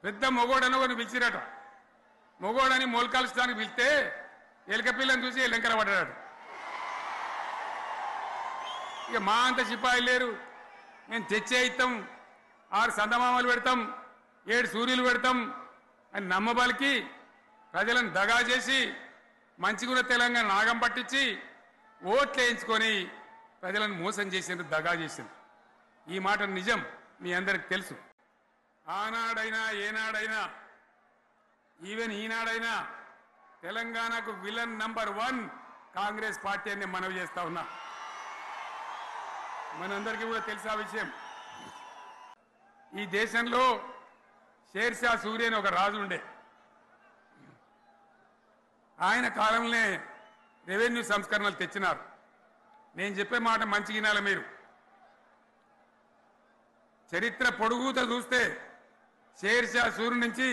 పెద్ద మొగోడని ఒకరిని పిలిచిరట. మొగోడని మోల్కాల్స్తానికి పిలిస్తే ఎలక పిల్లని చూసి ఎలంకర పడ్డాడు. ఇక మా అంత సిపాయిలు లేరు, మేము తెచ్చే ఇస్తాం, 6 సందమామలు పెడతాం, 7 సూర్యులు పెడతాం అని నమ్మబలికి ప్రజలను దగా చేసి మంచిగున్న తెలంగాణ నాగం పట్టించి ఓట్లు వేయించుకొని ప్రజలను మోసం చేసిండ్రు, దగా చేసిండ్రు. ఈ మాట నిజం, మీ అందరికి తెలుసు. ఆనాడైనా ఏనాడైనా ఈవెన్ ఈనాడైనా తెలంగాణకు విలన్ నంబర్ 1 కాంగ్రెస్ పార్టీ అని మనవి చేస్తా ఉన్నా. మనందరికీ కూడా తెలుసా విషయం. ఈ దేశంలో షేర్షా సూరి అని ఒక రాజు ఉండే. ఆయన కాలంలోనే రెవెన్యూ సంస్కరణలు తెచ్చినారు. నేను చెప్పే మాట మంచి వినాలి మీరు. చరిత్ర పొడుగుత చూస్తే షేర్షా సూరి నుంచి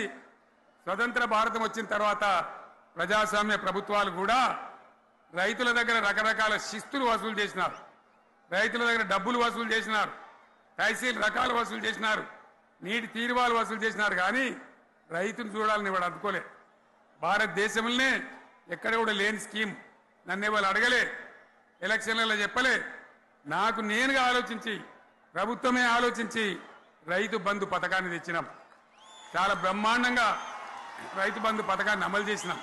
స్వతంత్ర భారతం వచ్చిన తర్వాత ప్రజాస్వామ్య ప్రభుత్వాలు కూడా రైతుల దగ్గర రకరకాల శిస్తులు వసూలు చేసినారు, రైతుల దగ్గర డబ్బులు వసూలు చేసినారు, తహసీల్ రకాలు వసూలు చేసినారు, నీటి తీరువాలు వసూలు చేసినారు. కానీ రైతును చూడాలని వాడు అందుకోలే. భారతదేశంలోనే ఎక్కడ కూడా లేని స్కీమ్. నన్ను వాళ్ళు అడగలే, ఎలక్షన్లలో చెప్పలే. నాకు నేనుగా ఆలోచించి, ప్రభుత్వమే ఆలోచించి రైతు బంధు పథకాన్ని తెచ్చినాం. చాలా బ్రహ్మాండంగా రైతు బంధు పథకాన్ని అమలు చేసినాం.